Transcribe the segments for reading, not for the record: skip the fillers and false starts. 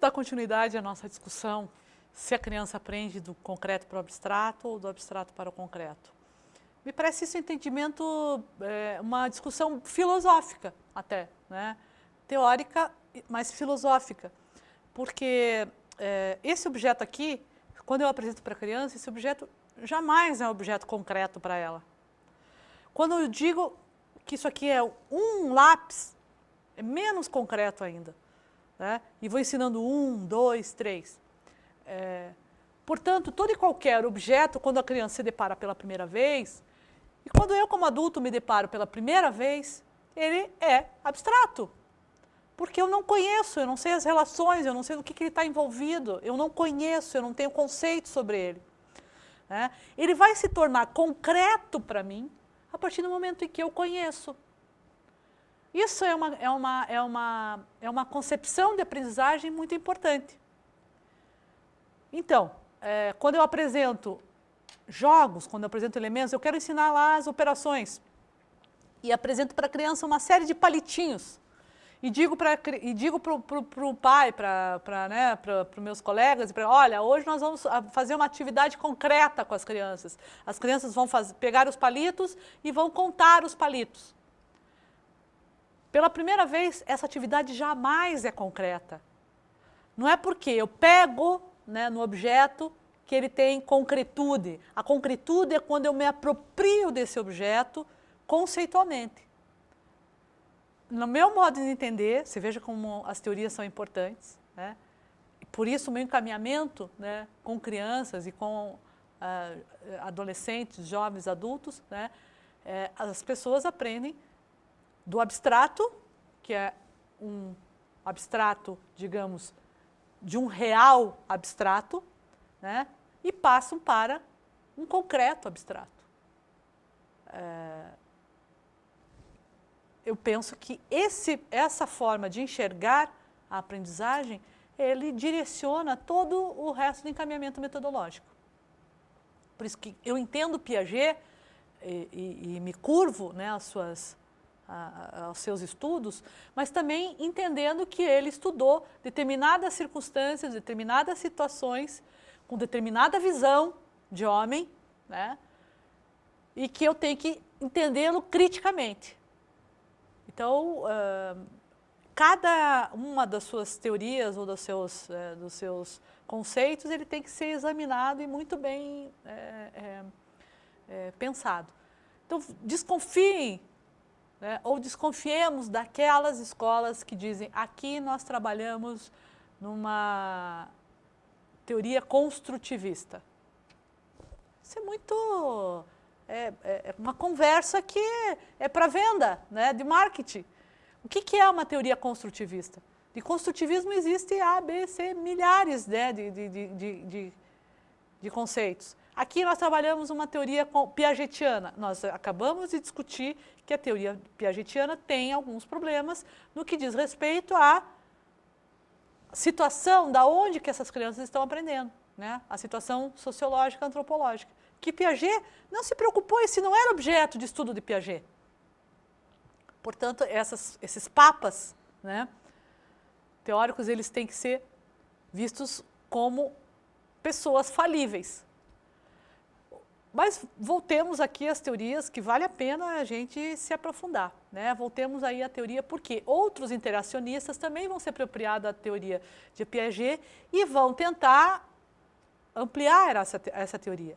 dar continuidade à nossa discussão se a criança aprende do concreto para o abstrato ou do abstrato para o concreto. Me parece isso um entendimento, uma discussão filosófica até, né? Teórica, mas filosófica, porque esse objeto aqui, quando eu apresento para a criança, esse objeto jamais é um objeto concreto para ela. Quando eu digo que isso aqui é um lápis, é menos concreto ainda, né? E vou ensinando 1, 2, 3. Portanto, todo e qualquer objeto, quando a criança se depara pela primeira vez, e quando eu, como adulto, me deparo pela primeira vez, ele é abstrato. Porque eu não conheço, eu não sei as relações, eu não sei no que ele está envolvido, eu não conheço, eu não tenho conceito sobre ele. Né? Ele vai se tornar concreto para mim a partir do momento em que eu conheço. Isso é uma concepção de aprendizagem muito importante. Então, quando eu apresento jogos, quando eu apresento elementos, eu quero ensinar lá as operações. E apresento para a criança uma série de palitinhos. E digo para o pai, para os meus colegas, olha, hoje nós vamos fazer uma atividade concreta com as crianças. As crianças vão pegar os palitos e vão contar os palitos. Pela primeira vez, essa atividade jamais é concreta. Não é porque eu pego, né, no objeto que ele tem concretude. A concretude é quando eu me aproprio desse objeto conceitualmente. No meu modo de entender, você veja como as teorias são importantes, né? Por isso o meu encaminhamento, né, com crianças e com adolescentes, jovens, adultos, né, as pessoas aprendem do abstrato, que é um abstrato, digamos, de um real abstrato, né, e passam para um concreto abstrato. Eu penso que essa forma de enxergar a aprendizagem, ele direciona todo o resto do encaminhamento metodológico. Por isso que eu entendo Piaget e me curvo, né, aos seus estudos, mas também entendendo que ele estudou determinadas circunstâncias, determinadas situações, com determinada visão de homem, né, e que eu tenho que entendê-lo criticamente. Então, cada uma das suas teorias ou dos seus conceitos, ele tem que ser examinado e muito bem pensado. Então, desconfiem, né, ou desconfiemos daquelas escolas que dizem aqui nós trabalhamos numa teoria construtivista. Isso é muito... uma conversa que é para venda, né, de marketing. O que é uma teoria construtivista? De construtivismo existe A, B, C, milhares, né, de conceitos. Aqui nós trabalhamos uma teoria piagetiana. Nós acabamos de discutir que a teoria piagetiana tem alguns problemas no que diz respeito à situação da onde que essas crianças estão aprendendo, né? A situação sociológica, antropológica. Que Piaget não se preocupou, esse não era objeto de estudo de Piaget. Portanto, esses papas, né, teóricos, eles têm que ser vistos como pessoas falíveis. Mas voltemos aqui às teorias que vale a pena a gente se aprofundar, né? Voltemos aí à teoria porque outros interacionistas também vão se apropriar da teoria de Piaget e vão tentar ampliar essa teoria.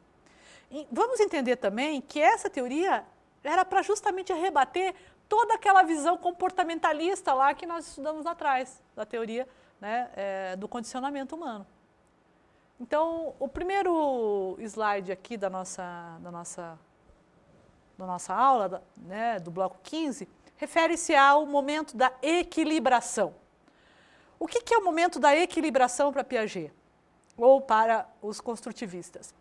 E vamos entender também que essa teoria era para justamente rebater toda aquela visão comportamentalista lá que nós estudamos atrás, da teoria, né, do condicionamento humano. Então, o primeiro slide aqui da nossa aula, né, do bloco 15, refere-se ao momento da equilibração. O que é o momento da equilibração para Piaget? Ou para os construtivistas?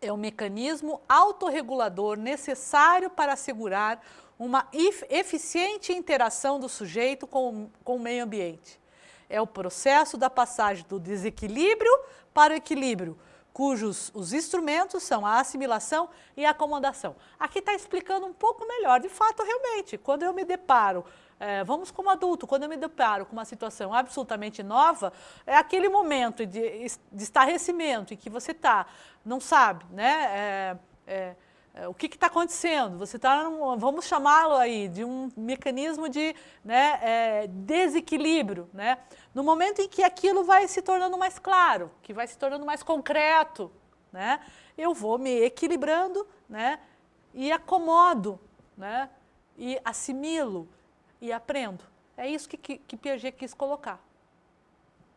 É um mecanismo autorregulador necessário para assegurar uma eficiente interação do sujeito com o meio ambiente. É o processo da passagem do desequilíbrio para o equilíbrio, cujos os instrumentos são a assimilação e a acomodação. Aqui está explicando um pouco melhor. De fato, realmente, quando eu me deparo Vamos como adulto, quando eu me deparo com uma situação absolutamente nova, é aquele momento de estarrecimento em que você não sabe, né? O que está acontecendo? Você está, vamos chamá-lo aí, de um mecanismo de, né, desequilíbrio, né? No momento em que aquilo vai se tornando mais claro, que vai se tornando mais concreto, né? Eu vou me equilibrando, né? E acomodo, né? E assimilo e aprendo. É isso que Piaget quis colocar.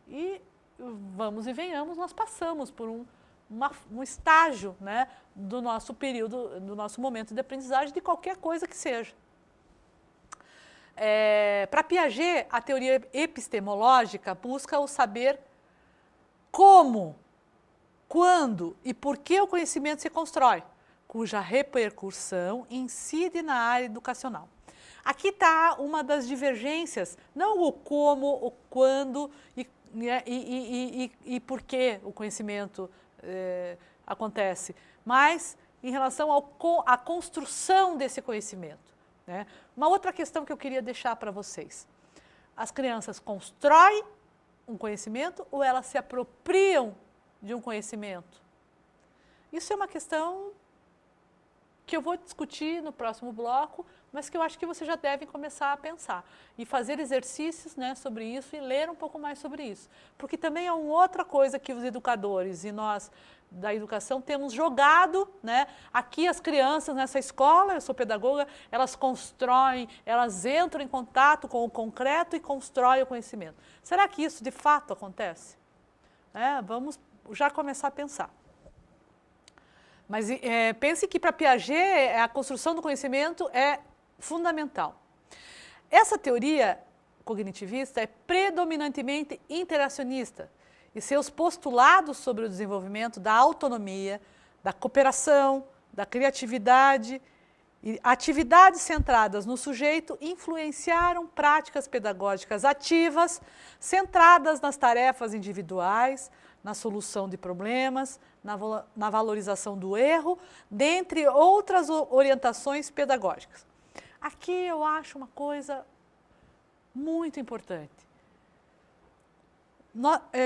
E vamos e venhamos, nós passamos por um estágio, né, do nosso período, do nosso momento de aprendizagem de qualquer coisa que seja. Para Piaget, a teoria epistemológica busca o saber como, quando e por que o conhecimento se constrói, cuja repercussão incide na área educacional. Aqui está uma das divergências, não o como, o quando e por que o conhecimento acontece, mas em relação à construção desse conhecimento, né? Uma outra questão que eu queria deixar para vocês. As crianças constroem um conhecimento ou elas se apropriam de um conhecimento? Isso é uma questão que eu vou discutir no próximo bloco, mas que eu acho que vocês já devem começar a pensar e fazer exercícios, né, sobre isso e ler um pouco mais sobre isso. Porque também é uma outra coisa que os educadores e nós da educação temos jogado, né? Aqui as crianças nessa escola, eu sou pedagoga, elas constroem, elas entram em contato com o concreto e constroem o conhecimento. Será que isso de fato acontece? Vamos já começar a pensar. Mas pense que para Piaget a construção do conhecimento é fundamental. Essa teoria cognitivista é predominantemente interacionista e seus postulados sobre o desenvolvimento da autonomia, da cooperação, da criatividade e atividades centradas no sujeito influenciaram práticas pedagógicas ativas, centradas nas tarefas individuais, na solução de problemas, na valorização do erro, dentre outras orientações pedagógicas. Aqui eu acho uma coisa muito importante.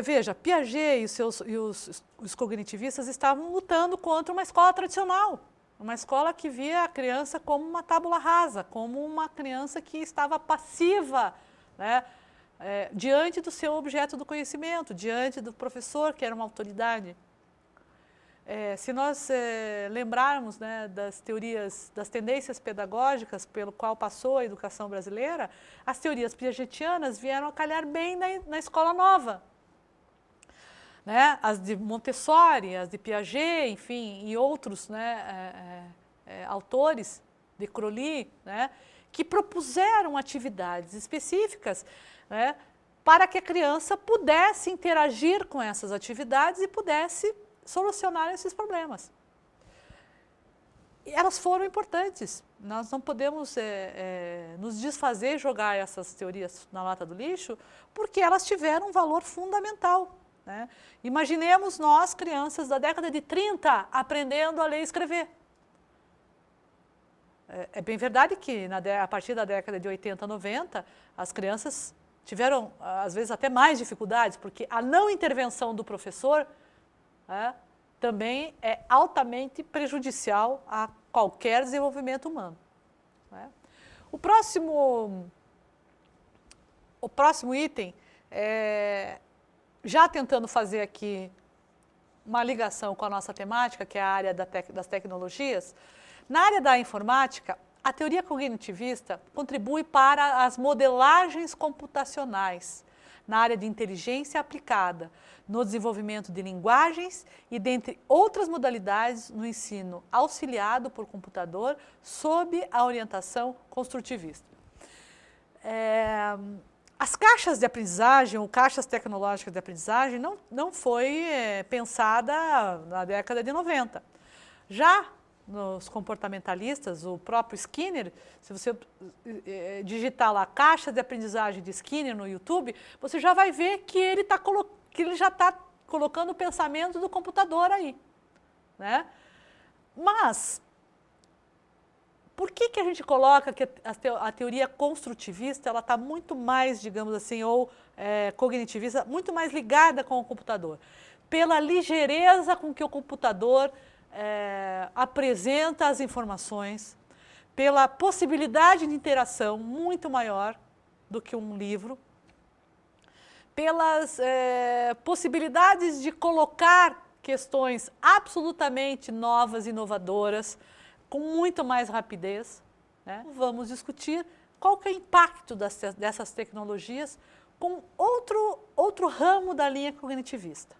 Veja, Piaget e os cognitivistas estavam lutando contra uma escola tradicional, uma escola que via a criança como uma tábula rasa, como uma criança que estava passiva, né, diante do seu objeto do conhecimento, diante do professor, que era uma autoridade. Se nós lembrarmos, né, das teorias, das tendências pedagógicas pelo qual passou a educação brasileira, as teorias piagetianas vieram a calhar bem na escola nova. Né? As de Montessori, as de Piaget, enfim, e outros, né, autores, de Crowley, né, que propuseram atividades específicas, né, para que a criança pudesse interagir com essas atividades e pudesse solucionar esses problemas. E elas foram importantes. Nós não podemos nos desfazer, jogar essas teorias na lata do lixo, porque elas tiveram um valor fundamental. Né? Imaginemos nós, crianças da década de 30, aprendendo a ler e escrever. É bem verdade que a partir da década de 80, 90, as crianças tiveram, às vezes, até mais dificuldades, porque a não intervenção do professor também é altamente prejudicial a qualquer desenvolvimento humano. Né? O próximo item, já tentando fazer aqui uma ligação com a nossa temática, que é a área das tecnologias, na área da informática, a teoria cognitivista contribui para as modelagens computacionais, na área de inteligência aplicada, no desenvolvimento de linguagens e, dentre outras modalidades, no ensino auxiliado por computador, sob a orientação construtivista. As caixas de aprendizagem, ou caixas tecnológicas de aprendizagem, não foi pensada na década de 90. Já nos comportamentalistas, o próprio Skinner, se você digitar lá caixa de aprendizagem de Skinner no YouTube, você já vai ver que ele já está colocando o pensamento do computador aí. Né? Mas, Por que a gente coloca que a teoria construtivista ela está muito mais, digamos assim, ou cognitivista, muito mais ligada com o computador? Pela ligeireza com que o computador apresenta as informações, pela possibilidade de interação muito maior do que um livro, pelas possibilidades de colocar questões absolutamente novas, inovadoras, com muito mais rapidez, né? Vamos discutir qual que é o impacto dessas tecnologias com outro ramo da linha cognitivista.